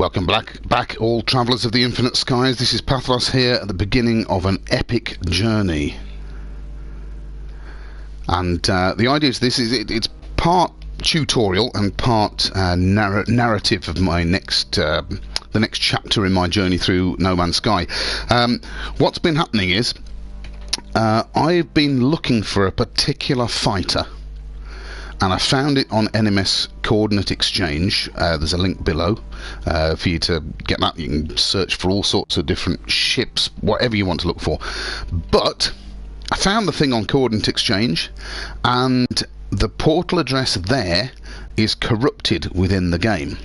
Welcome back, all travellers of the infinite skies. This is Pathos here at the beginning of an epic journey. And the idea is it's part tutorial and part narrative of my the next chapter in my journey through No Man's Sky. What's been happening is I've been looking for a particular fighter, and I found it on NMS Coordinate Exchange. There's a link below for you to get that. You can search for all sorts of different ships, whatever you want to look for. But I found the thing on Coordinate Exchange, and the portal address there is corrupted within the game.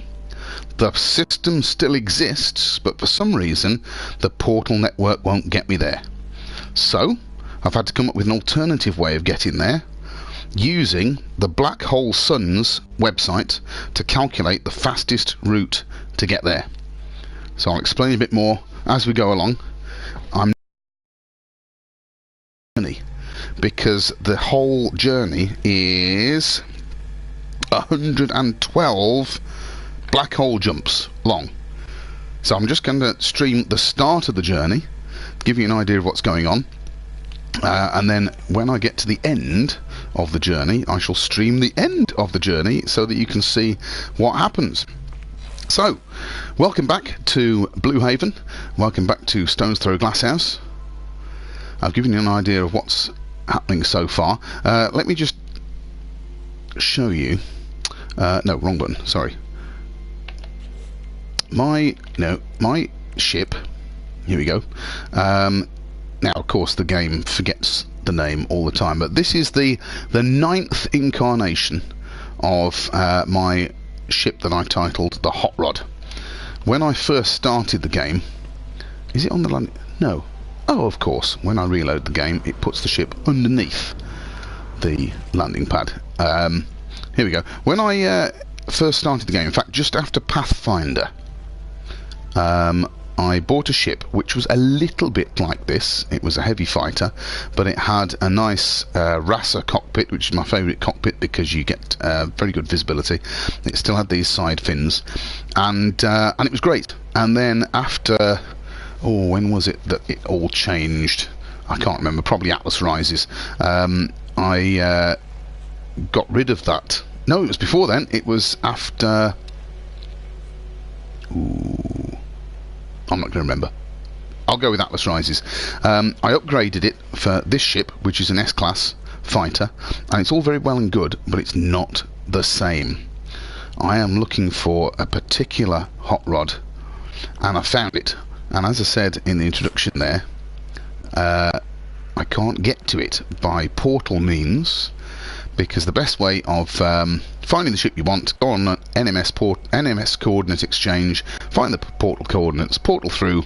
The system still exists, but for some reason the portal network won't get me there. So I've had to come up with an alternative way of getting there, using the Black Hole Sun's website to calculate the fastest route to get there. So I'll explain a bit more as we go along. Because the whole journey is 112 black hole jumps long. So I'm just going to stream the start of the journey, give you an idea of what's going on, and then when I get to the end of the journey, I shall stream the end of the journey so that you can see what happens. So, welcome back to Blue Haven. Welcome back to Stone's Throw Glasshouse. I've given you an idea of what's happening so far. Let me just show you. No, wrong button. Sorry. My ship. Here we go. Now, of course, the game forgets the name all the time, but this is the 9th incarnation of my ship that I titled the Hot Rod. When I first started the game, is it on the landing? No. Oh, of course, when I reload the game, it puts the ship underneath the landing pad. Here we go. When I first started the game, in fact, just after Pathfinder, I bought a ship which was a little bit like this. It was a heavy fighter, but it had a nice Rasa cockpit, which is my favourite cockpit because you get very good visibility. It still had these side fins, and it was great. And then after, when was it that it all changed? I can't remember. Probably Atlas Rises. I got rid of that. No, it was before then. It was after. I'm not going to remember. I'll go with Atlas Rises. I upgraded it for this ship, which is an S-Class fighter, and it's all very well and good, but it's not the same. I am looking for a particular hot rod, and I found it. And as I said in the introduction there, I can't get to it by portal means, because the best way of finding the ship you want, go on NMS Coordinate Exchange, find the portal coordinates, portal through,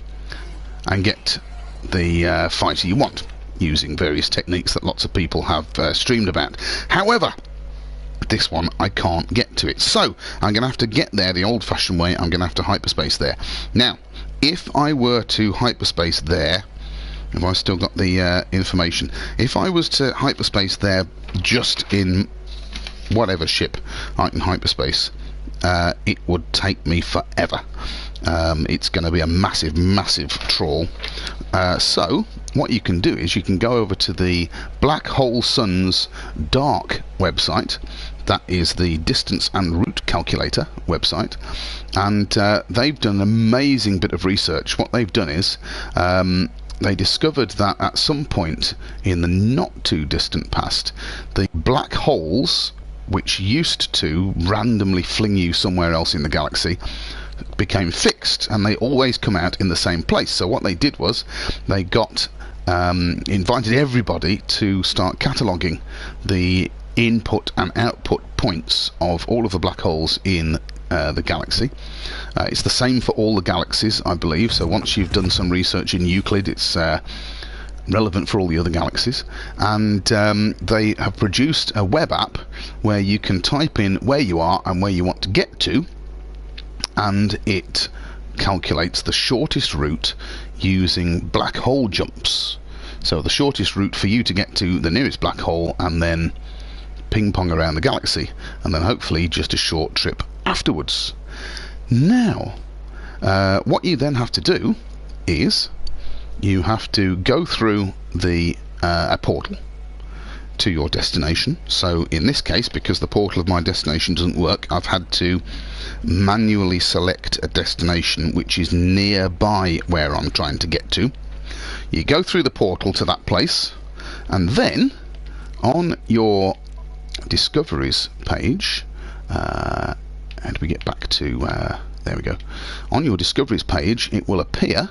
and get the fighter you want, using various techniques that lots of people have streamed about. However, this one, I can't get to it. So, I'm going to have to get there the old-fashioned way. I'm going to have to hyperspace there. Now, if I were to hyperspace there, have I still got the information? If I was to hyperspace there just in whatever ship I can hyperspace, it would take me forever. It's going to be a massive trawl. So what you can do is you can go over to the Black Hole Sun's Dark website. That is the distance and route calculator website, and they've done an amazing bit of research. What they've done is they discovered that at some point in the not too distant past, the black holes, which used to randomly fling you somewhere else in the galaxy, became fixed, and they always come out in the same place. So what they did was they got invited everybody to start cataloguing the input and output points of all of the black holes in the galaxy. It's the same for all the galaxies, I believe, so once you've done some research in Euclid, it's relevant for all the other galaxies. And they have produced a web app where you can type in where you are and where you want to get to, and it calculates the shortest route using black hole jumps. So the shortest route for you to get to the nearest black hole, and then ping pong around the galaxy, and then hopefully just a short trip afterwards. Now, What you then have to do is you have to go through a portal to your destination. So in this case, because the portal of my destination doesn't work, I've had to manually select a destination which is nearby where I'm trying to get to. You go through the portal to that place, and then on your discoveries page, how do we get back to there we go. On your discoveries page it will appear,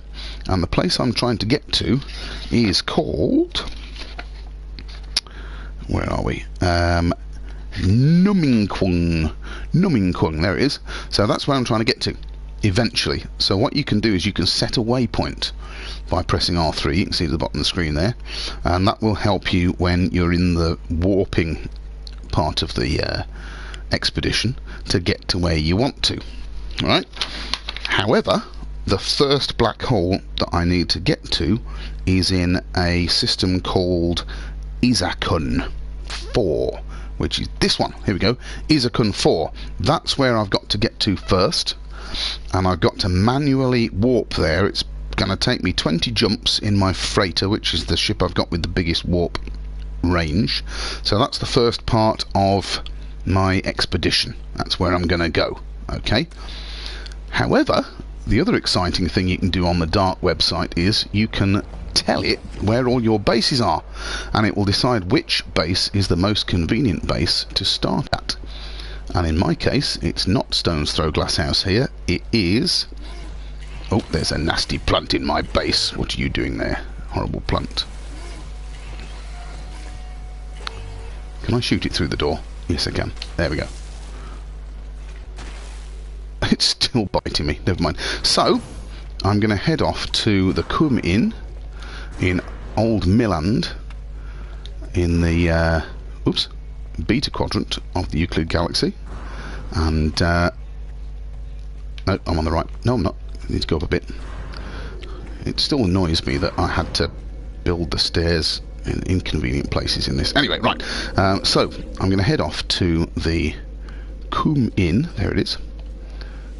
and the place I'm trying to get to is called, where are we? Nummingkwung. Nummingkwung, there it is. So that's where I'm trying to get to eventually. So what you can do is you can set a waypoint by pressing R3. You can see at the bottom of the screen there, and that will help you when you're in the warping part of the expedition to get to where you want to. Right? However, the first black hole that I need to get to is in a system called Isakun 4, which is this one. Here we go, Isakun 4. That's where I've got to get to first, and I've got to manually warp there. It's going to take me 20 jumps in my freighter, which is the ship I've got with the biggest warp range. So that's the first part of my expedition. That's where I'm going to go. Okay. However, the other exciting thing you can do on the Dark website is you can tell it where all your bases are, and it will decide which base is the most convenient base to start at. And in my case, it's not Stone's Throw Glasshouse here. It is... oh, there's a nasty plant in my base. What are you doing there, horrible plant? Can I shoot it through the door? Yes, I can. There we go. It's still biting me. Never mind. So, I'm going to head off to the Kum Inn in Old Milland in the beta quadrant of the Euclid Galaxy, and no, I'm on the right. No, I'm not. I need to go up a bit. It still annoys me that I had to build the stairs in inconvenient places in this. Anyway, right. So I'm going to head off to the Kum Inn. There it is.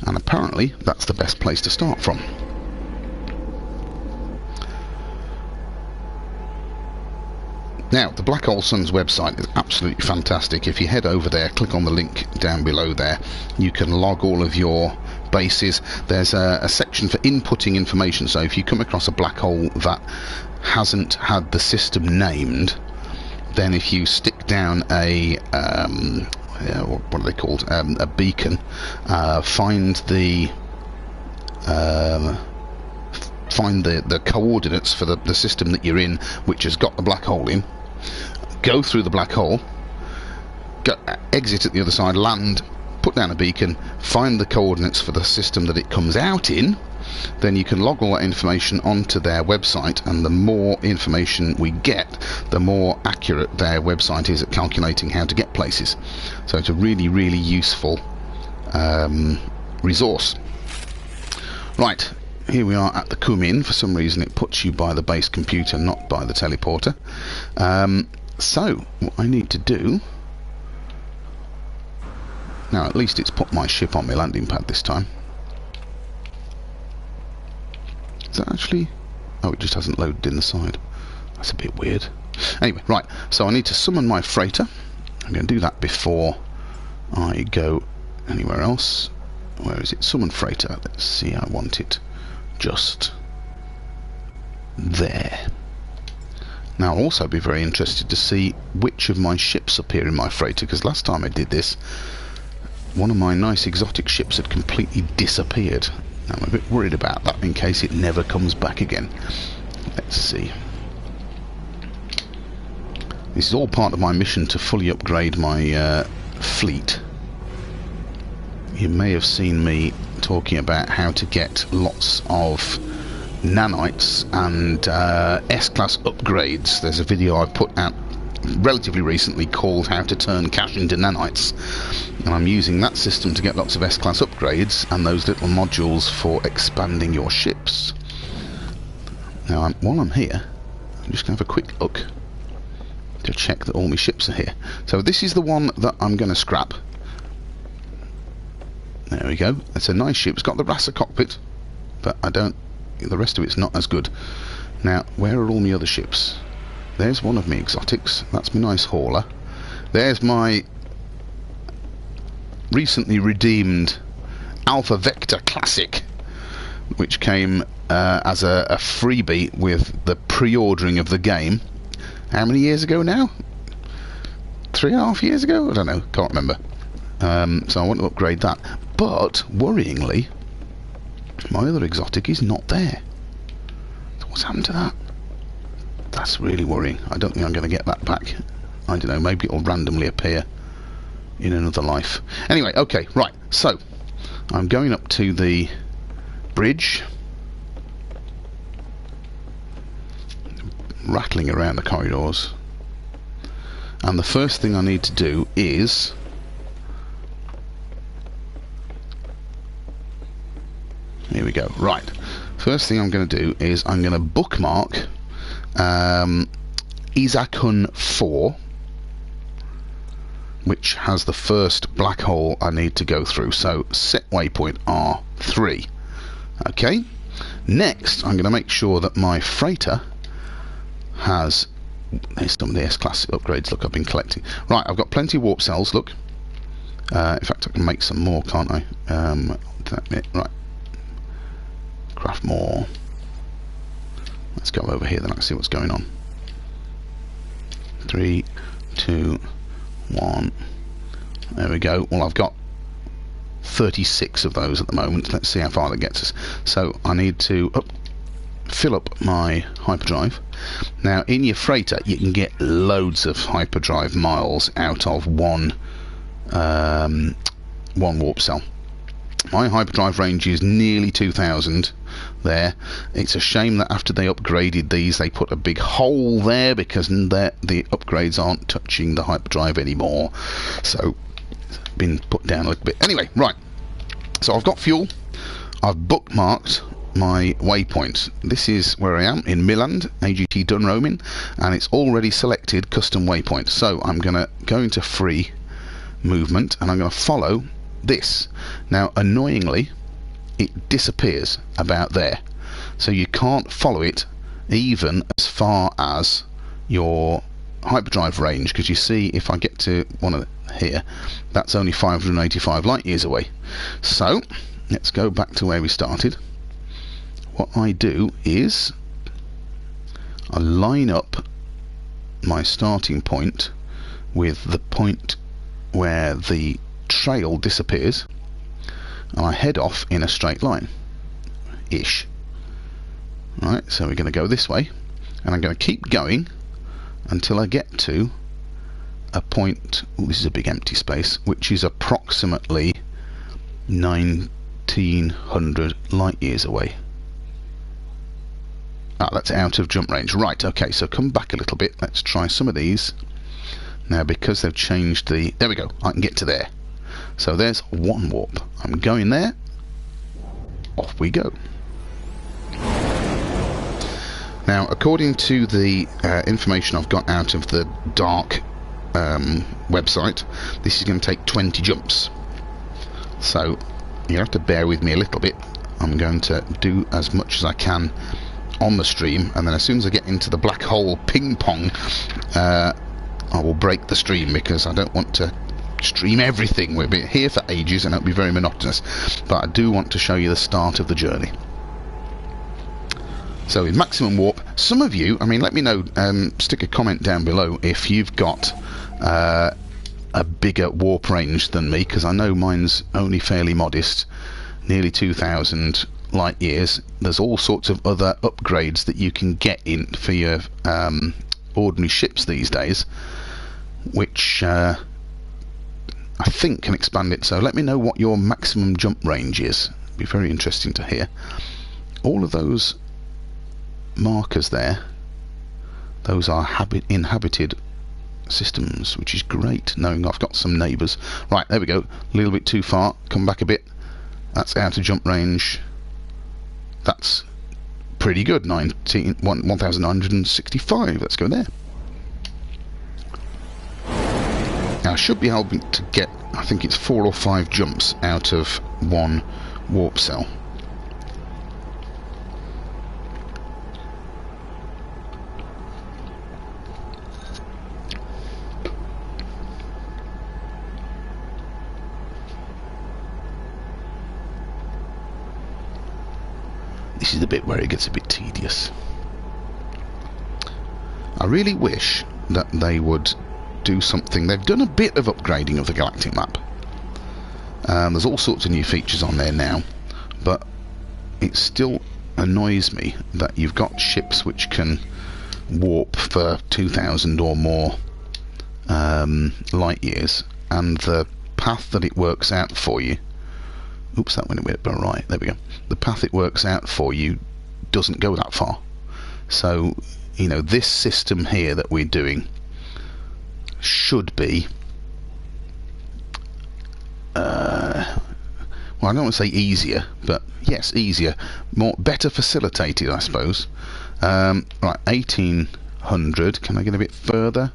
And apparently that's the best place to start from. Now, the Black Hole Suns website is absolutely fantastic. If you head over there, click on the link down below there, you can log all of your bases. There's a section for inputting information, so if you come across a black hole that hasn't had the system named, then if you stick down a what are they called? A beacon. Find the coordinates for the system that you're in, which has got the black hole in. Go through the black hole, exit at the other side, land, put down a beacon, find the coordinates for the system that it comes out in. Then you can log all that information onto their website, and the more information we get, the more accurate their website is at calculating how to get places. So it's a really, really useful resource. Right, here we are at the Kum Inn. For some reason it puts you by the base computer, not by the teleporter. So what I need to do now, at least it's put my ship on my landing pad this time. Is that actually... oh, it just hasn't loaded in the side. That's a bit weird. Anyway, right, so I need to summon my freighter. I'm going to do that before I go anywhere else. Where is it? Summon freighter. Let's see, I want it just there. Now, I'll also be very interested to see which of my ships appear in my freighter, because last time I did this, one of my nice exotic ships had completely disappeared. I'm a bit worried about that in case it never comes back again. Let's see. This is all part of my mission to fully upgrade my fleet. You may have seen me talking about how to get lots of nanites and S-class upgrades. There's a video I put out relatively recently called How to Turn Cash into Nanites, and I'm using that system to get lots of S-class upgrades and those little modules for expanding your ships. Now, while I'm here, I'm just going to have a quick look to check that all my ships are here. So this is the one that I'm going to scrap. There we go. It's a nice ship. It's got the Rasa cockpit. but I don't. The rest of it's not as good. Now, where are all my other ships? There's one of my exotics. That's my nice hauler. There's my recently redeemed Alpha Vector Classic, which came as a freebie with the pre-ordering of the game. How many years ago now? 3.5 years ago? I don't know. Can't remember. So I want to upgrade that. But, worryingly, my other exotic is not there. So what's happened to that? That's really worrying. I don't think I'm going to get that back. I don't know. Maybe it'll randomly appear in another life. Anyway, okay, right. So, I'm going up to the bridge. Rattling around the corridors. And the first thing I need to do is... Here we go. Right. First thing I'm going to do is I'm going to bookmark Izakun 4, which has the first black hole I need to go through. So set waypoint R3. Okay. Next, I'm going to make sure that my freighter has... There's some of the S-Class upgrades, look, I've been collecting. Right, I've got plenty of warp cells, look. In fact, I can make some more, can't I? Right. Craft more. Let's go over here, then I can see what's going on. 3, 2, 1. There we go. Well, I've got 36 of those at the moment. Let's see how far that gets us. So I need to fill up my hyperdrive. Now, in your freighter, you can get loads of hyperdrive miles out of one warp cell. My hyperdrive range is nearly 2,000 there. It's a shame that after they upgraded these, they put a big hole there because the upgrades aren't touching the hyperdrive anymore. So, it's been put down a little bit. Anyway, right. So I've got fuel. I've bookmarked my waypoint. This is where I am in Milland, AGT Dunromin, and it's already selected custom waypoint. So I'm going to go into free movement and I'm going to follow this. Now, annoyingly, it disappears about there, so you can't follow it even as far as your hyperdrive range, because you see, if I get to one of here, that's only 585 light years away. So let's go back to where we started. What I do is I line up my starting point with the point where the trail disappears, and I head off in a straight line ish. Right, so we're going to go this way, and I'm going to keep going until I get to a point. Ooh, this is a big empty space, which is approximately 1900 light years away. That's out of jump range. Right, okay, so come back a little bit. Let's try some of these. Now, because they've changed the... There we go, I can get to there. So there's one warp. I'm going there. Off we go. Now, according to the information I've got out of the Dark website, this is going to take 20 jumps. So you have to bear with me a little bit. I'm going to do as much as I can on the stream, and then as soon as I get into the black hole ping pong, I will break the stream, because I don't want to stream everything. We'll be here for ages and it'll be very monotonous, but I do want to show you the start of the journey. So in maximum warp, some of you, I mean, let me know, stick a comment down below if you've got a bigger warp range than me, because I know mine's only fairly modest, nearly 2,000 light years. There's all sorts of other upgrades that you can get in for your ordinary ships these days, which I think can expand it. So let me know what your maximum jump range is. It'd be very interesting to hear. All of those markers there, those are inhabited systems, which is great, knowing I've got some neighbours. Right, there we go. A little bit too far. Come back a bit. That's out of jump range. That's pretty good. 1965. Let's go there. Now I should be able to get, I think it's 4 or 5 jumps out of one warp cell. this is the bit where it gets a bit tedious. I really wish that they would do something. They've done a bit of upgrading of the galactic map. There's all sorts of new features on there now, but it still annoys me that you've got ships which can warp for 2,000 or more light years, and the path that it works out for you, oops, that went a bit right, there we go, the path it works out for you doesn't go that far. So, you know, this system here that we're doing should be well, I don't want to say easier, but yes, easier, better facilitated, I suppose. Right, 1800. Can I get a bit further?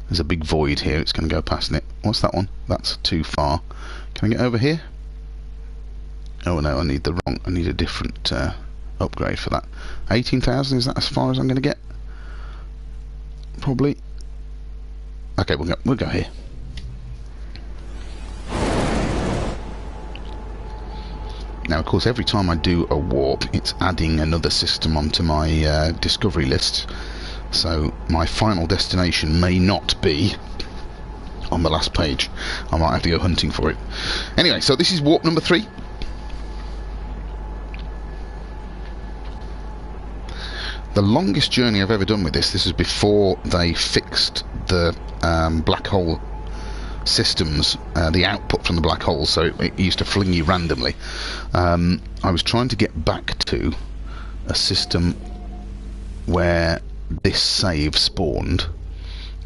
There's a big void here. It's going to go past it. What's that one? That's too far. Can I get over here? Oh no, I need a different upgrade for that. 18,000. Is that as far as I'm going to get? Probably. Okay, we'll go here. Now, of course, every time I do a warp, it's adding another system onto my discovery list. So my final destination may not be on the last page. I might have to go hunting for it. Anyway, so this is warp number 3. The longest journey I've ever done with this is before they fixed the black hole systems, the output from the black hole, so it used to fling you randomly. I was trying to get back to a system where this save spawned,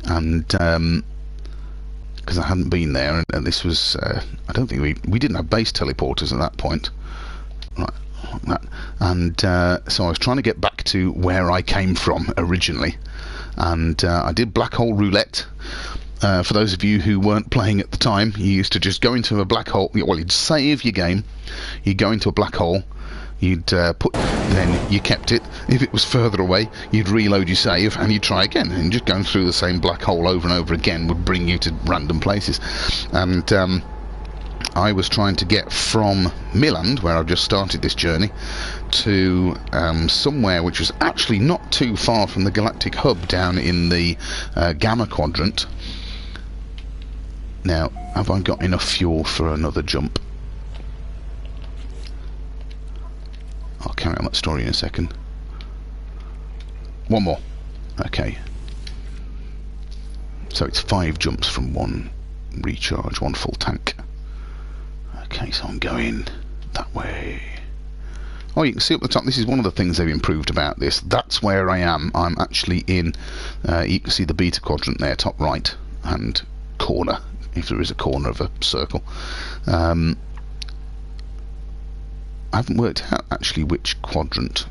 and because I hadn't been there, and this was I don't think we didn't have base teleporters at that point, right? And so I was trying to get back to where I came from originally, and I did black hole roulette. For those of you who weren't playing at the time, you used to just go into a black hole. Well, you'd save your game, you'd go into a black hole, you'd then you kept it. If it was further away, you'd reload your save and you'd try again. And just going through the same black hole over and over again would bring you to random places. And I was trying to get from Milland, where I've just started this journey, to somewhere which was actually not too far from the galactic hub down in the Gamma Quadrant. Now, have I got enough fuel for another jump? I'll carry on that story in a second. One more. Okay. So it's 5 jumps from 1 recharge, 1 full tank. Okay, so I'm going that way. Oh, you can see up the top, this is one of the things they've improved about this. That's where I am. I'm actually in, you can see the beta quadrant there, top right hand corner, if there is a corner of a circle. I haven't worked out actually which quadrant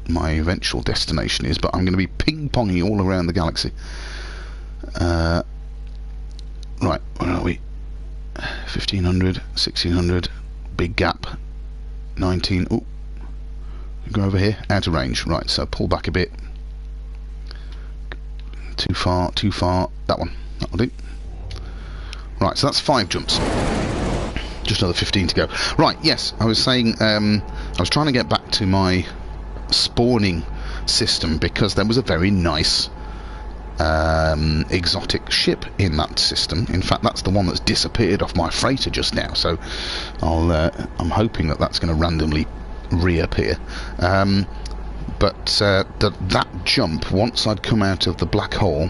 my eventual destination is, but I'm going to be ping-ponging all around the galaxy. Right, where are we? 1500, 1600, big gap, 19, oh, go over here, out of range, right, so pull back a bit, too far, that one, that'll do. Right, so that's 5 jumps, just another 15 to go. Right, yes, I was saying, I was trying to get back to my spawning system because there was a very nice exotic ship in that system. In fact, that's the one that's disappeared off my freighter just now, so I'm hoping that that's going to randomly reappear. But that jump, once I'd come out of the black hole,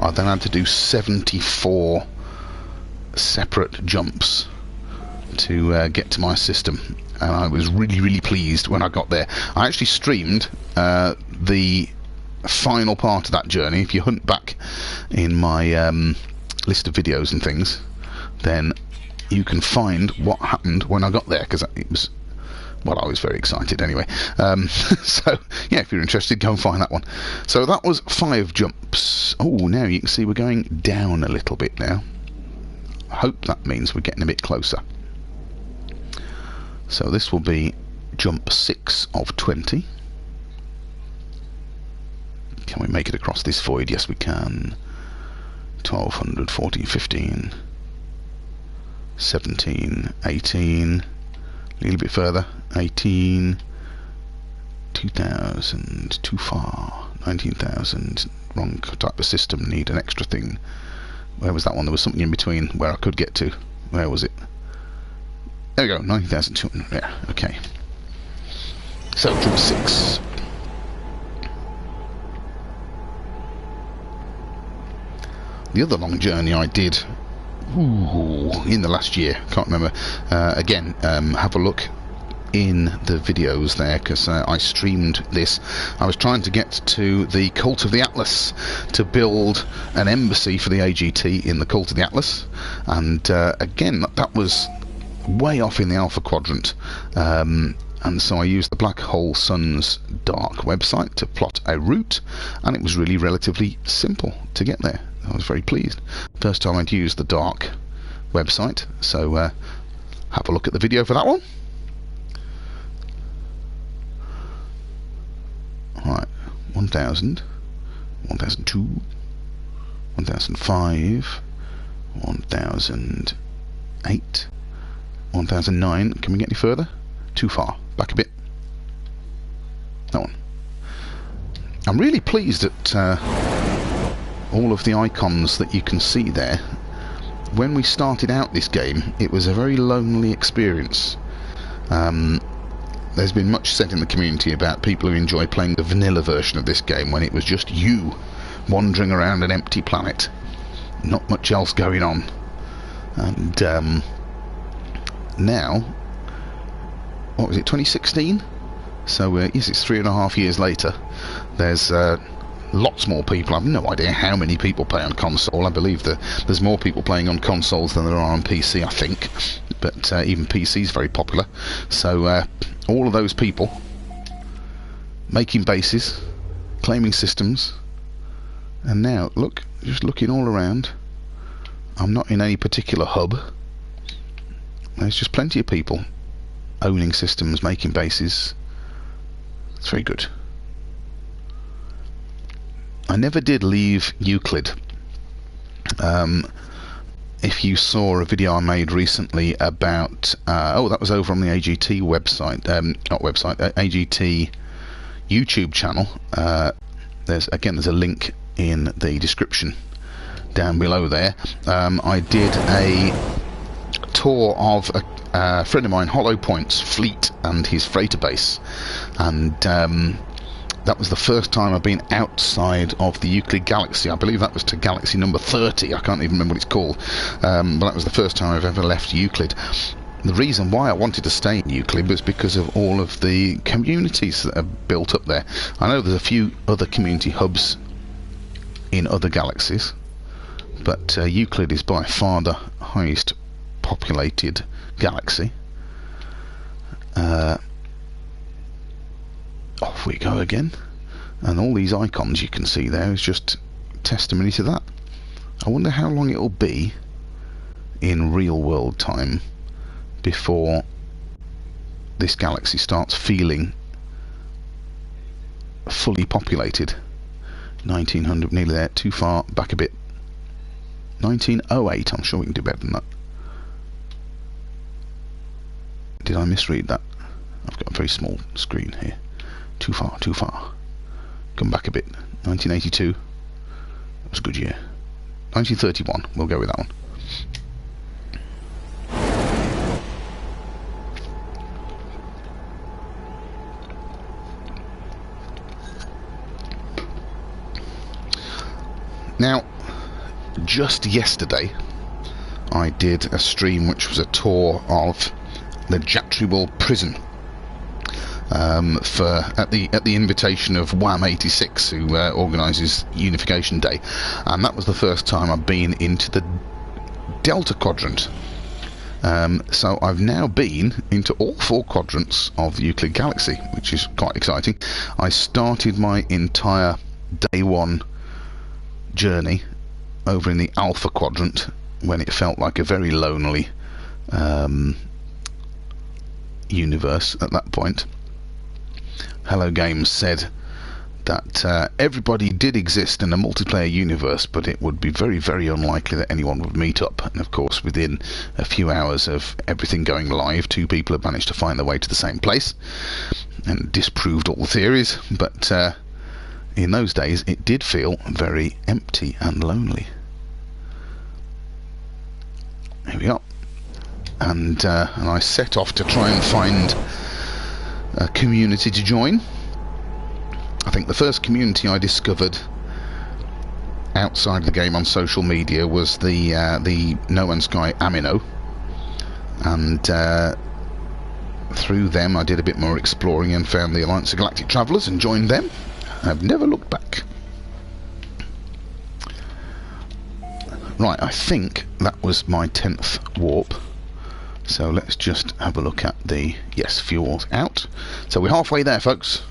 I then had to do 74 separate jumps to get to my system, and I was really pleased when I got there. I actually streamed the final part of that journey. If you hunt back in my list of videos and things, then you can find what happened when I got there, because it was, well, I was very excited anyway. So yeah, if you're interested, go and find that one. So that was 5 jumps. Oh, now you can see we're going down a little bit now. I hope that means we're getting a bit closer. So this will be jump 6 of 20. Can we make it across this void? Yes, we can. 1200, 14, 15, 17, 18, a little bit further, 18, 2,000, too far. 19,000, wrong type of system, need an extra thing. Where was that one? There was something in between where I could get to. Where was it? There we go, 19,200, yeah, okay. So, Troop 6. The other long journey I did in the last year, can't remember, again, have a look in the videos there, because I streamed this. I was trying to get to the Cult of the Atlas to build an embassy for the AGT in the Cult of the Atlas, and again, that was way off in the Alpha Quadrant, and so I used the Black Hole Sun's Dark website to plot a route, and it was really relatively simple to get there. I was very pleased. First time I'd used the Dark website, so have a look at the video for that one. Right, 1,000, 1,002, 1,005, 1,008, 1,009. Can we get any further? Too far. Back a bit. That one. I'm really pleased at all of the icons that you can see there. When we started out this game, it was a very lonely experience. There's been much said in the community about people who enjoy playing the vanilla version of this game when it was just you wandering around an empty planet, not much else going on. And now, what was it, 2016? So yes, it's 3.5 years later. There's lots more people. I've no idea how many people play on console. I believe that there's more people playing on consoles than there are on PC, I think, but even PC is very popular. So all of those people making bases, claiming systems, and now look, just looking all around, I'm not in any particular hub. There's just plenty of people owning systems, making bases. It's very good. I never did leave Euclid. If you saw a video I made recently about that was over on the AGT website, not website, AGT YouTube channel. There's a link in the description down below there. I did a tour of a friend of mine, Hollow Point's fleet and his freighter base, and that was the first time I've been outside of the Euclid Galaxy. I believe that was to Galaxy number 30. I can't even remember what it's called. But that was the first time I've ever left Euclid. The reason why I wanted to stay in Euclid was because of all of the communities that are built up there. I know there's a few other community hubs in other galaxies, but Euclid is by far the highest populated galaxy. Off we go again, and all these icons you can see there is just testimony to that. I wonder how long it'll be in real world time before this galaxy starts feeling fully populated. 1900, nearly there, too far, back a bit. 1908, I'm sure we can do better than that. Did I misread that? I've got a very small screen here. Too far, too far. Come back a bit. 1982. That was a good year. 1931. We'll go with that one. Now, just yesterday, I did a stream which was a tour of the Jatriwal prison. At the invitation of WAM86, who organises Unification Day, and that was the first time I've been into the Delta Quadrant. So I've now been into all 4 quadrants of the Euclid Galaxy, which is quite exciting. I started my entire day 1 journey over in the Alpha Quadrant when it felt like a very lonely universe at that point. Hello Games said that everybody did exist in a multiplayer universe, but it would be very, very unlikely that anyone would meet up. And of course, within a few hours of everything going live, 2 people have managed to find their way to the same place and disproved all the theories. But in those days, it did feel very empty and lonely. Here we are. And I set off to try and find a community to join. I think the first community I discovered outside of the game on social media was the No Man's Sky Amino, and through them I did a bit more exploring and found the Alliance of Galactic Travellers and joined them. I've never looked back. Right, I think that was my 10th warp. So let's just have a look at the... yes, fuel's out. So we're halfway there, folks.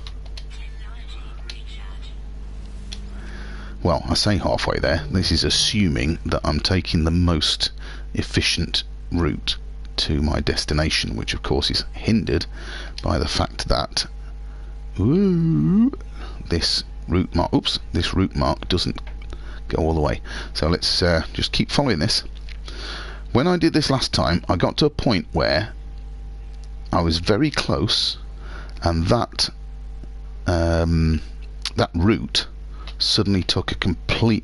Well, I say halfway there. This is assuming that I'm taking the most efficient route to my destination, which of course is hindered by the fact that this route mark doesn't go all the way. So let's just keep following this. When I did this last time, I got to a point where I was very close, and that that route suddenly took a complete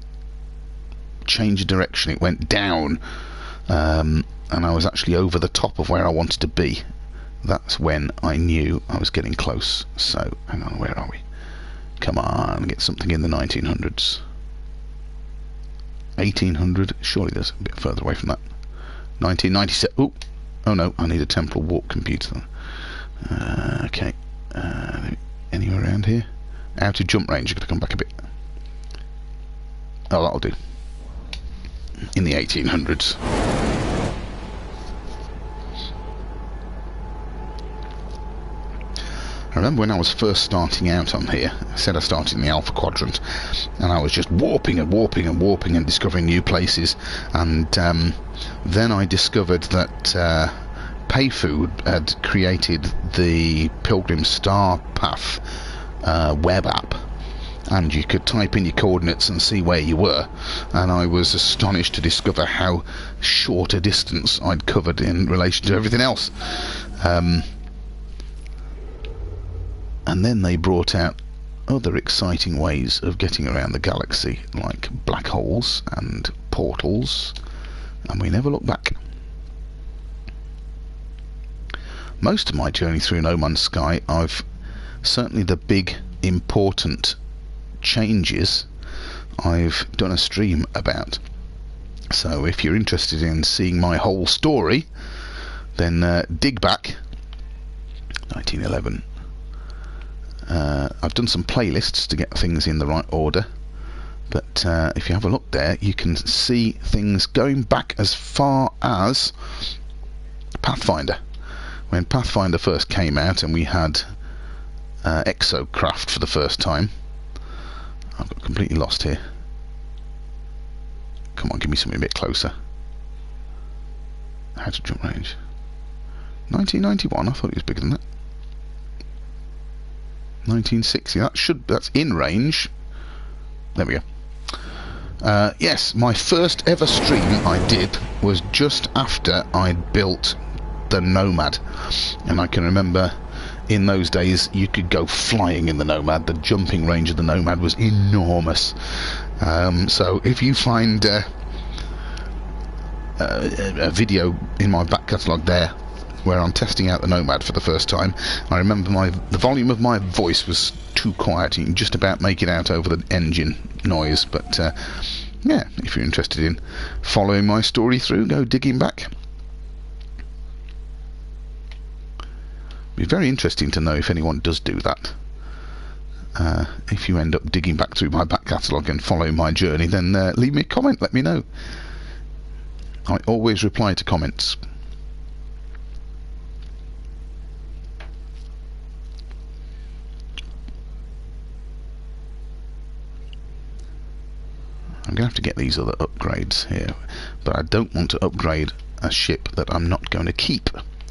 change of direction. It went down, and I was actually over the top of where I wanted to be. That's when I knew I was getting close. So, hang on, where are we? Come on, get something in the 1900s. 1800, surely there's a bit further away from that. 1997. Oh no, I need a temporal warp computer. Okay, anywhere around here? Out of jump range, you've got to come back a bit. Oh, that'll do. In the 1800s. I remember when I was first starting out on here, I said I started in the Alpha Quadrant, and I was just warping and warping and warping and discovering new places, and then I discovered that Payfood had created the Pilgrim Star Path web app, and you could type in your coordinates and see where you were, and I was astonished to discover how short a distance I'd covered in relation to everything else. And then they brought out other exciting ways of getting around the galaxy, like black holes and portals, and we never looked back. Most of my journey through No Man's Sky, certainly the big important changes I've done a stream about. So if you're interested in seeing my whole story, then dig back. 1911. I've done some playlists to get things in the right order, but if you have a look there, you can see things going back as far as Pathfinder. When Pathfinder first came out and we had Exocraft for the first time. I've got completely lost here. Come on, give me something a bit closer. How to jump range. 1991, I thought it was bigger than that. 1960, that's in range. There we go. Yes, my first ever stream I did was just after I'd built the Nomad, and I can remember in those days you could go flying in the Nomad. The jumping range of the Nomad was enormous. So if you find a video in my back catalogue there where I'm testing out the Nomad for the first time, I remember the volume of my voice was too quiet. You can just about make it out over the engine noise, but yeah, if you're interested in following my story through, go digging back. Be very interesting to know if anyone does do that. If you end up digging back through my back catalogue and following my journey, then leave me a comment, let me know. I always reply to comments. I'm going to have to get these other upgrades here, but I don't want to upgrade a ship that I'm not going to keep,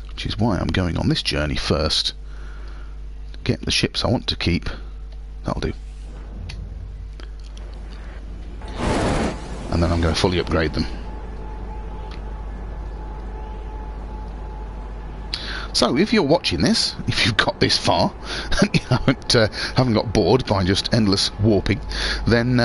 which is why I'm going on this journey first. Get the ships I want to keep. That'll do. and then I'm going to fully upgrade them. So if you're watching this, if you've got this far and you haven't got bored by just endless warping, then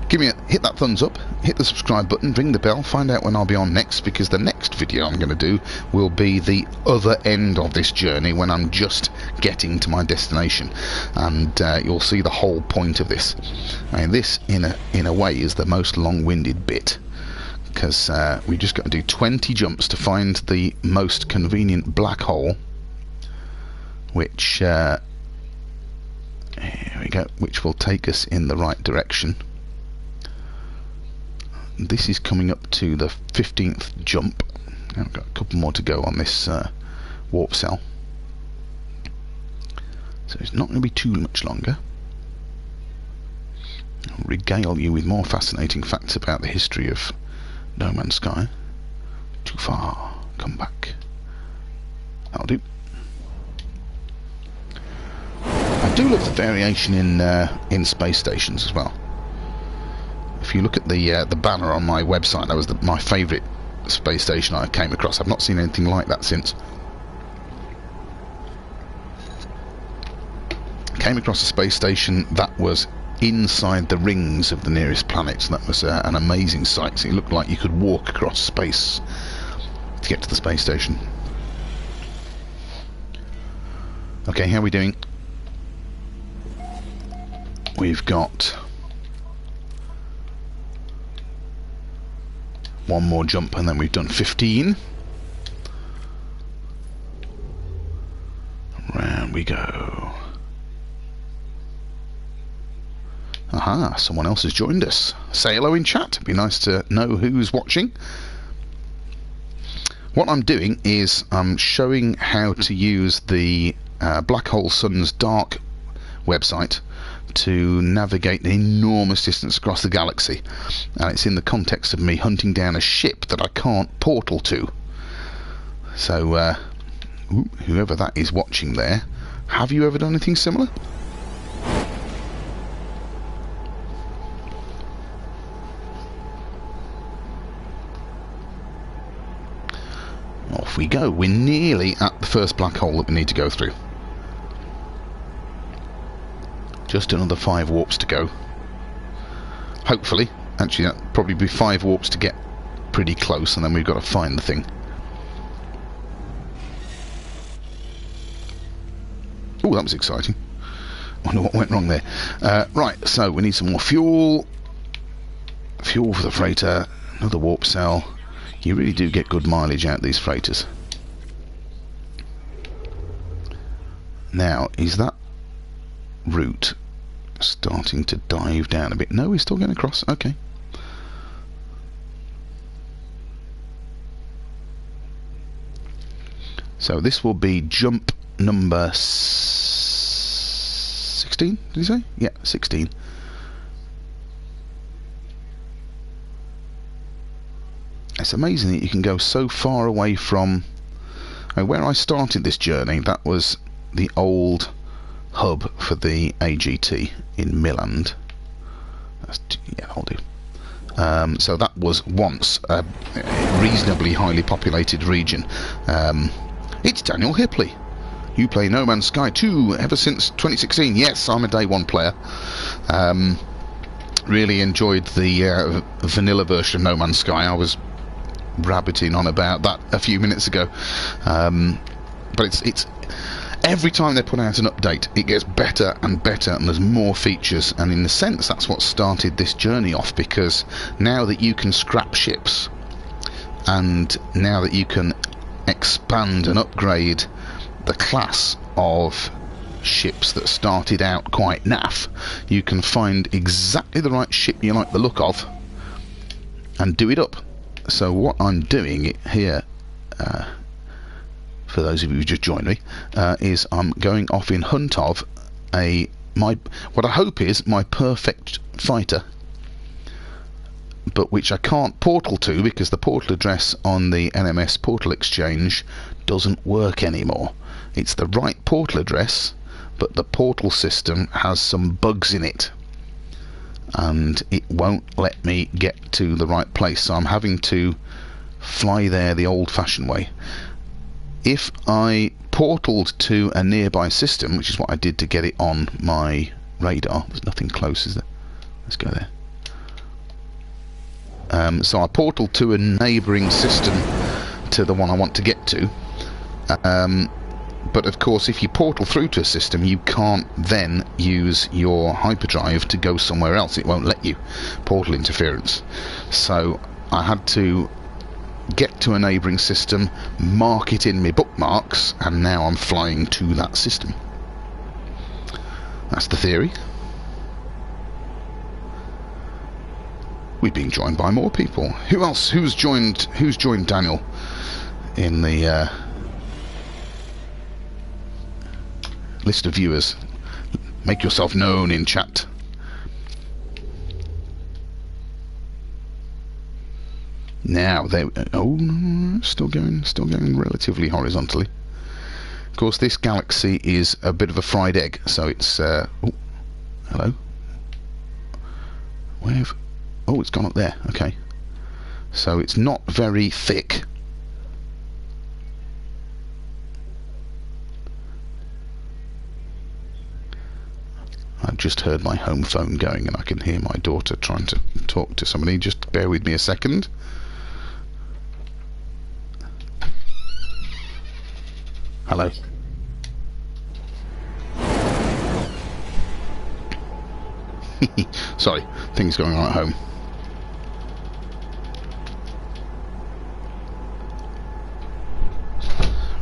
hit that thumbs up, hit the subscribe button, ring the bell, find out when I'll be on next, because the next video I'm going to do will be the other end of this journey, when I'm just getting to my destination, and you'll see the whole point of this. I mean, this in a way is the most long-winded bit, because we just got to do 20 jumps to find the most convenient black hole, which here we go, which will take us in the right direction. This is coming up to the 15th jump. I've got a couple more to go on this warp cell, so it's not going to be too much longer. I'll regale you with more fascinating facts about the history of No Man's Sky. Too far, come back. That'll do. I do love the variation in space stations as well. If you look at the banner on my website, that was my favourite space station I came across. I've not seen anything like that since. Came across a space station that was inside the rings of the nearest planets. That was an amazing sight. So it looked like you could walk across space to get to the space station. Okay, how are we doing? We've got one more jump and then we've done 15. Round we go. Aha, someone else has joined us. Say hello in chat. It'd be nice to know who's watching. What I'm doing is I'm showing how to use the Black Hole Sun's Dark website to navigate an enormous distance across the galaxy, and it's in the context of me hunting down a ship that I can't portal to. So whoever that is watching there, have you ever done anything similar? Off we go. We're nearly at the first black hole that we need to go through. Just another 5 warps to go. Hopefully. Actually, that'll probably be 5 warps to get pretty close, and then we've got to find the thing. Oh, that was exciting. Wonder what went wrong there. Right, so we need some more fuel. Fuel for the freighter. Another warp cell. You really do get good mileage out of these freighters. Now, is that route starting to dive down a bit? No, we're still going across. Okay. So this will be jump number 16, did you say? Yeah, 16. It's amazing that you can go so far away from where I started this journey. That was the old hub for the AGT in Milland. Yeah, I'll do. So that was once a reasonably highly populated region. It's Daniel Hipley. You play No Man's Sky 2 ever since 2016. Yes, I'm a day one player. Really enjoyed the vanilla version of No Man's Sky. I was rabbiting on about that a few minutes ago. But it's every time they put out an update, it gets better and better, and there's more features, and in a sense that's what started this journey off, because now that you can scrap ships, and now that you can expand and upgrade the class of ships that started out quite naff, you can find exactly the right ship you like the look of and do it up. So what I'm doing here, for those of you who just joined me, is I'm going off in hunt of what I hope is my perfect fighter, but which I can't portal to because the portal address on the NMS Portal Exchange doesn't work anymore. It's the right portal address, but the portal system has some bugs in it, and it won't let me get to the right place, so I'm having to fly there the old-fashioned way. If I portaled to a nearby system, which is what I did to get it on my radar, there's nothing close, is there? Let's go there. So I portaled to a neighbouring system to the one I want to get to, but of course if you portal through to a system you can't then use your hyperdrive to go somewhere else. It won't let you. Portal interference. So I had to get to a neighbouring system, mark it in my bookmarks, and now I'm flying to that system. That's the theory. We've been joined by more people. Who else? Who's joined Daniel in the list of viewers? Make yourself known in chat. Now they still going relatively horizontally. Of course, this galaxy is a bit of a fried egg, so it's hello. It's gone up there. Okay, so it's not very thick. I've just heard my home phone going, and I can hear my daughter trying to talk to somebody. Just bear with me a second. Hello. Sorry, things going on at home.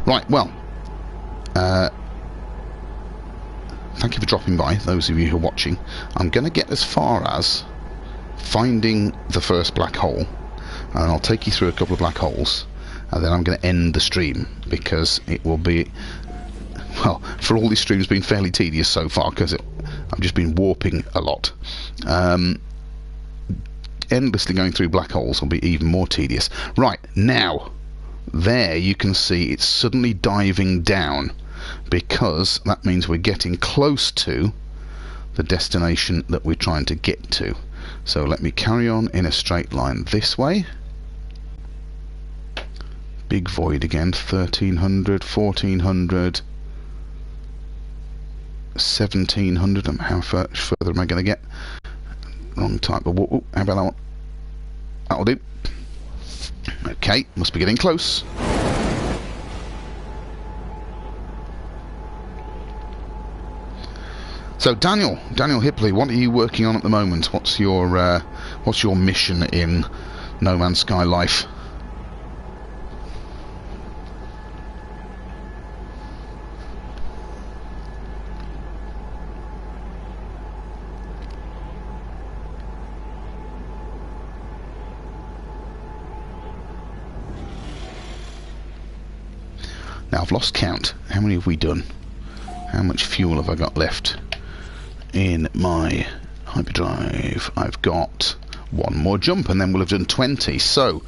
Right, well, thank you for dropping by, those of you who are watching. I'm going to get as far as finding the first black hole, and I'll take you through a couple of black holes, and then I'm going to end the stream, because it will be, well, for all these streams been fairly tedious so far, because I've just been warping a lot. Endlessly going through black holes will be even more tedious. Right, now, there you can see it's suddenly diving down, because that means we're getting close to the destination that we're trying to get to. So let me carry on in a straight line this way. Big void again, 1300, 1400, 1700, and how further am I going to get? Wrong type of how about that one? That'll do. Okay, must be getting close. So Daniel Hipley, what are you working on at the moment? What's your mission in No Man's Sky life? Now I've lost count. How many have we done? How much fuel have I got left in my hyperdrive? I've got one more jump and then we'll have done 20. So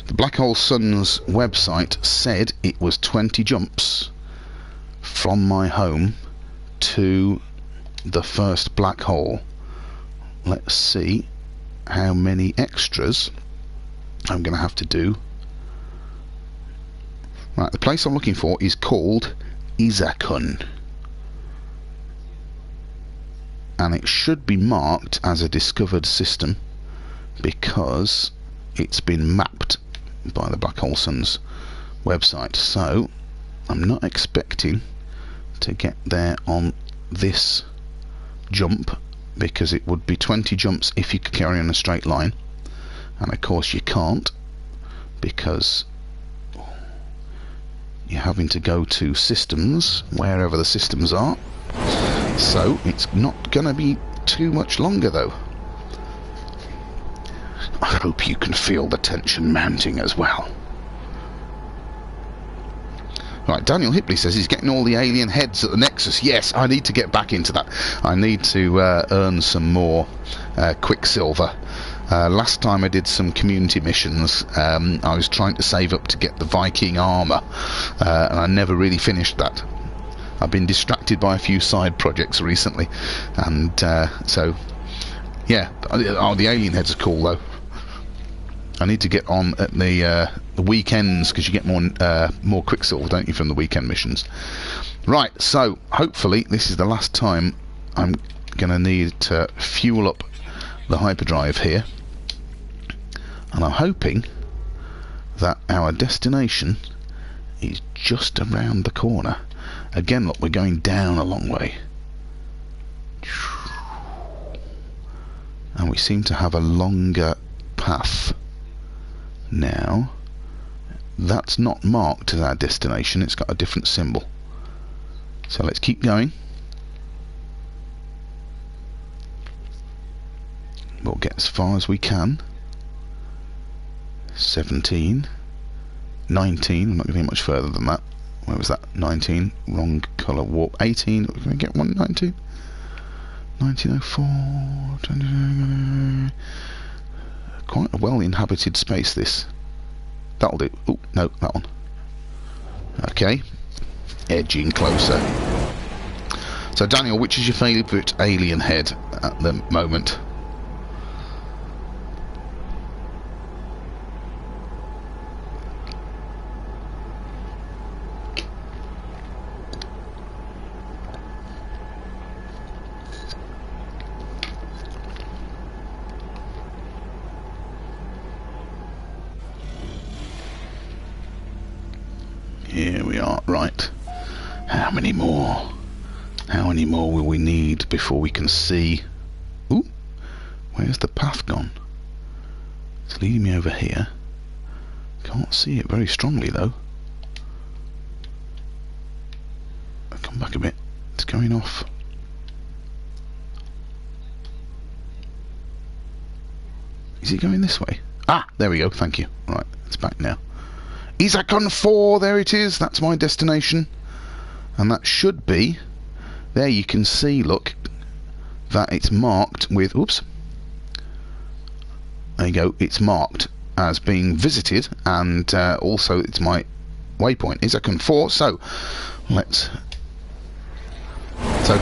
the Black Hole Sun's website said it was 20 jumps from my home to the first black hole. Let's see how many extras I'm going to have to do. Right, the place I'm looking for is called Izakun, and it should be marked as a discovered system because it's been mapped by the Black Hole Sun's website. So I'm not expecting to get there on this jump, because it would be 20 jumps if you could carry on a straight line, and of course you can't, because you're having to go to systems wherever the systems are. So it's not going to be too much longer though. I hope you can feel the tension mounting as well. Right, Daniel Hipley says he's getting all the alien heads at the Nexus. Yes, I need to get back into that. I need to earn some more Quicksilver. Last time I did some community missions, I was trying to save up to get the Viking armour, and I never really finished that. I've been distracted by a few side projects recently, and so Yeah. Oh, the alien heads are cool though. I need to get on at the weekends, because you get more Quicksilver, don't you, from the weekend missions. Right, so hopefully this is the last time I'm going to need to fuel up the hyperdrive here, and I'm hoping that our destination is just around the corner. Again, look, we're going down a long way, and we seem to have a longer path now. That's not marked as our destination, it's got a different symbol. So let's keep going. We'll get as far as we can. 17, 19, I'm not going to get much further than that. Where was that? 19, wrong colour, warp. 18, can we get 119? 1904, 20, quite a well inhabited space this. That'll do. Oh, no, that one. Okay. Edging closer. So Daniel, which is your favourite alien head at the moment? Here we are. Right. How many more? How many more will we need before we can see? Ooh, where's the path gone? It's leading me over here. Can't see it very strongly though. I'll come back a bit. It's going off. Is it going this way? Ah, there we go. Thank you. Right, it's back now. Isakon 4, there it is. That's my destination. And that should be, there you can see, look, that it's marked with, oops, there you go, it's marked as being visited, and also it's my waypoint, Isakon 4, so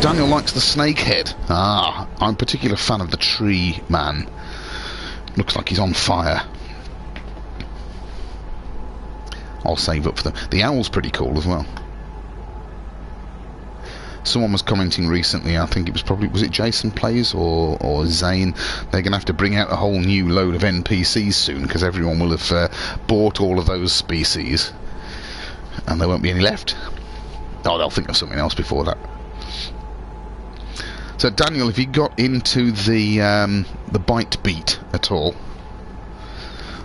Daniel likes the snake head. Ah, I'm a particular fan of the tree man. Looks like he's on fire. I'll save up for them. The owl's pretty cool as well. Someone was commenting recently, I think it was probably, was it Jason Plays or Zane? They're going to have to bring out a whole new load of NPCs soon, because everyone will have bought all of those species, and there won't be any left. Oh, they'll think of something else before that. So Daniel, have you got into the Bite Beat at all?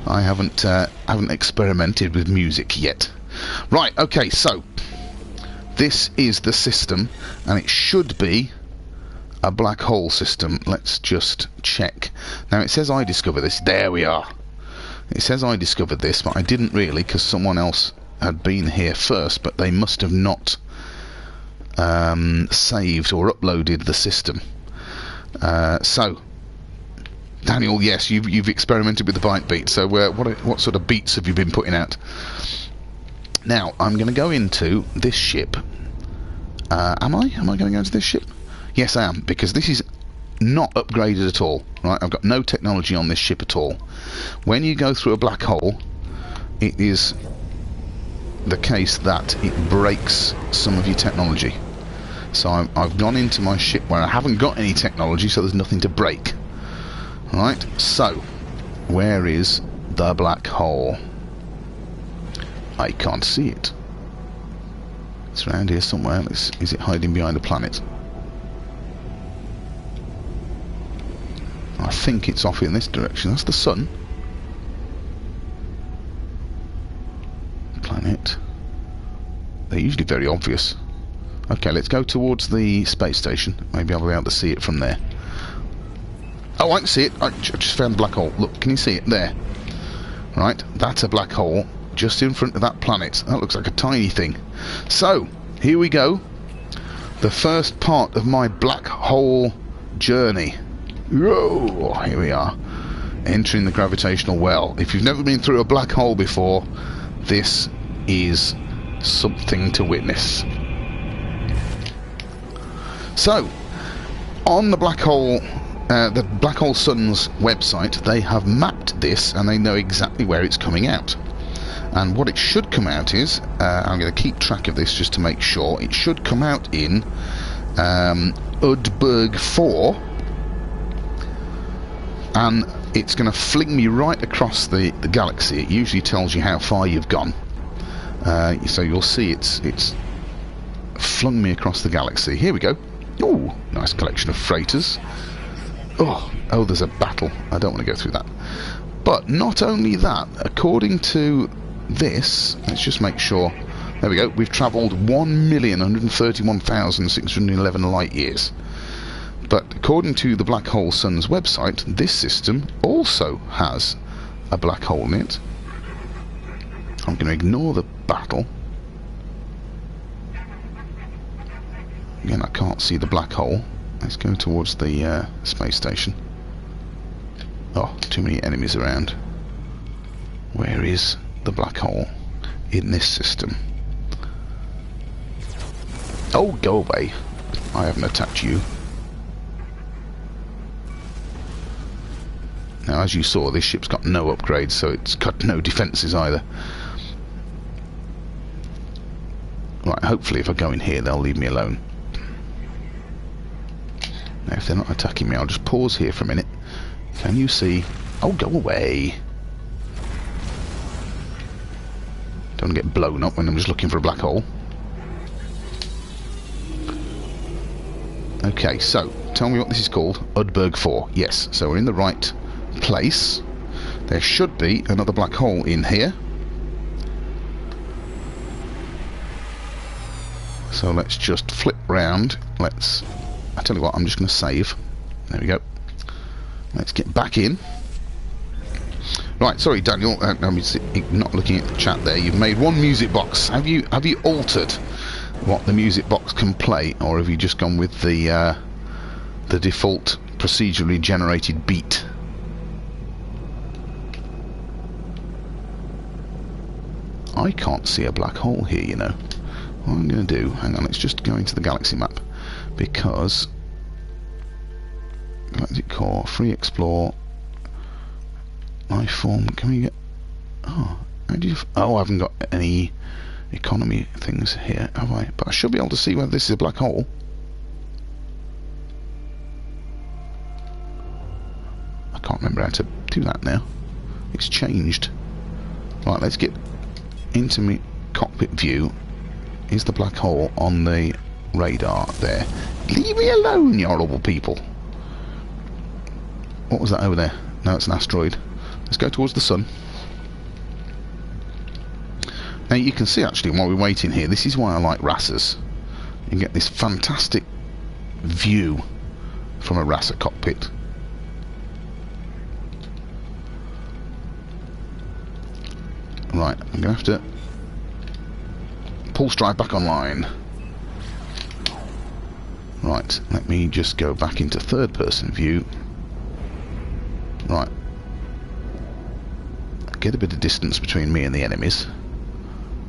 I haven't experimented with music yet. Right, okay, so this is the system, and it should be a black hole system. Let's just check. Now it says I discovered this. There we are. It says I discovered this, but I didn't really, because someone else had been here first, but they must have not saved or uploaded the system. So Daniel, yes, you've experimented with the Bite Beat. So what sort of beats have you been putting out? Now I'm going to go into this ship. Am I going to go into this ship? Yes, I am, because this is not upgraded at all. Right, I've got no technology on this ship at all. When you go through a black hole, it is the case that it breaks some of your technology. So I've gone into my ship where I haven't got any technology, so there's nothing to break. Right, so where is the black hole? I can't see it. It's around here somewhere. Is it hiding behind a planet? I think it's off in this direction. That's the sun. Planet. They're usually very obvious. Okay, let's go towards the space station. Maybe I'll be able to see it from there. Oh, I can see it. I just found a black hole. Look, can you see it? There. Right, that's a black hole just in front of that planet. That looks like a tiny thing. So, here we go. The first part of my black hole journey. Whoa, here we are. Entering the gravitational well. If you've never been through a black hole before, this is something to witness. So, on the black hole the Black Hole Sun's website, they have mapped this and they know exactly where it's coming out. And what it should come out is, I'm going to keep track of this just to make sure, it should come out in Udberg 4, and it's going to fling me right across the galaxy. It usually tells you how far you've gone, so you'll see it's flung me across the galaxy. Here we go. Oh, nice collection of freighters. Oh, there's a battle. I don't want to go through that. But not only that, according to this, let's just make sure. There we go. We've travelled 1,131,611 light years. But according to the Black Hole Sun's website, this system also has a black hole in it. I'm going to ignore the battle. Again, I can't see the black hole. Let's go towards the space station. Oh, too many enemies around. Where is the black hole in this system? Oh, go away. I haven't attacked you. Now, as you saw, this ship's got no upgrades, so it's got no defences either. Right, hopefully if I go in here, they'll leave me alone. Now, if they're not attacking me, I'll just pause here for a minute. Can you see? Oh, go away. Don't get blown up when I'm just looking for a black hole. Okay, so, tell me what this is called. Udberg 4. Yes, so we're in the right place. There should be another black hole in here. So let's just flip round. I tell you what, I'm just going to save. There we go. Let's get back in. Right, sorry Daniel, I'm not looking at the chat there. You've made one music box. Have you altered what the music box can play, or have you just gone with the default procedurally generated beat? I can't see a black hole here, you know. What I'm going to do, hang on, let's just go into the galaxy map, because galactic core, free explore, life form, can we get, oh, how do you, oh, I haven't got any economy things here, have I? But I should be able to see whether this is a black hole. I can't remember how to do that now. It's changed. Right, let's get into my cockpit view. Is the black hole on the radar there? Leave me alone, you horrible people. What was that over there? No, it's an asteroid. Let's go towards the sun. Now you can see actually while we're waiting here, this is why I like RASAs. You get this fantastic view from a RASA cockpit. Right, I'm going to have to pulse drive back online. Right, let me just go back into third person view. Right. Get a bit of distance between me and the enemies,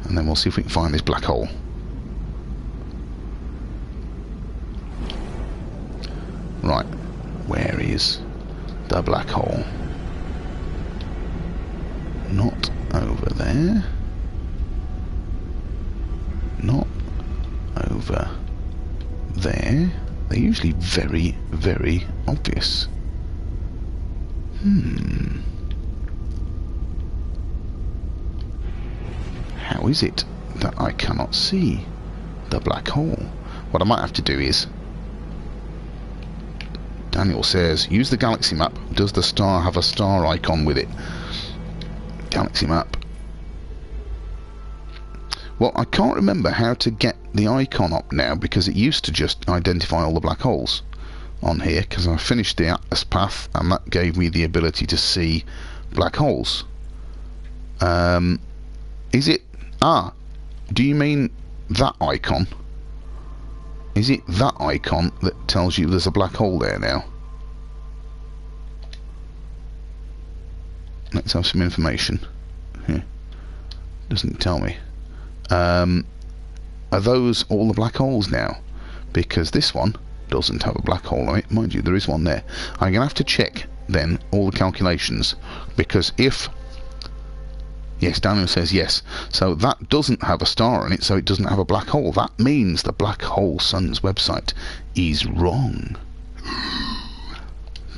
and then we'll see if we can find this black hole. Right, where is the black hole? Not over there. Not over there. They're usually very, very obvious. How is it that I cannot see the black hole? What I might have to do is, Daniel says, use the galaxy map. Does the star have a star icon with it? Galaxy map. Well, I can't remember how to get the icon up now, because it used to just identify all the black holes on here, because I finished the Atlas path and that gave me the ability to see black holes. Is it, do you mean that icon? Is it that icon that tells you there's a black hole there now? Let's have some information here. Doesn't tell me. Are those all the black holes now? Because this one doesn't have a black hole on it. Mind you, there is one there. I'm going to have to check then all the calculations, because if... Yes, Daniel says yes. So that doesn't have a star on it, so it doesn't have a black hole. That means the Black Hole Sun's website is wrong.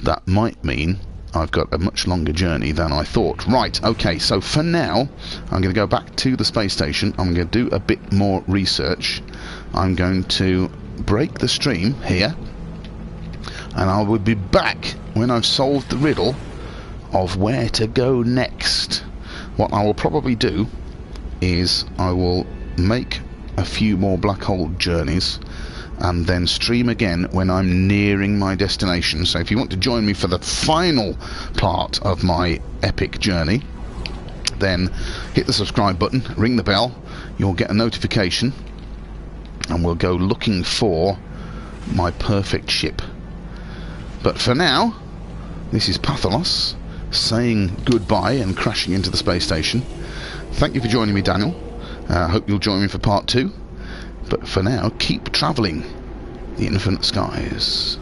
That might mean I've got a much longer journey than I thought. Right, okay, so for now, I'm going to go back to the space station. I'm going to do a bit more research. I'm going to break the stream here, and I will be back when I've solved the riddle of where to go next. What I will probably do is I will make a few more black hole journeys and then stream again when I'm nearing my destination. So if you want to join me for the final part of my epic journey, then hit the subscribe button, ring the bell, you'll get a notification, and we'll go looking for my perfect ship. But for now, this is Pathalos saying goodbye and crashing into the space station. Thank you for joining me, Daniel. Hope you'll join me for part 2. But for now, keep travelling the infinite skies.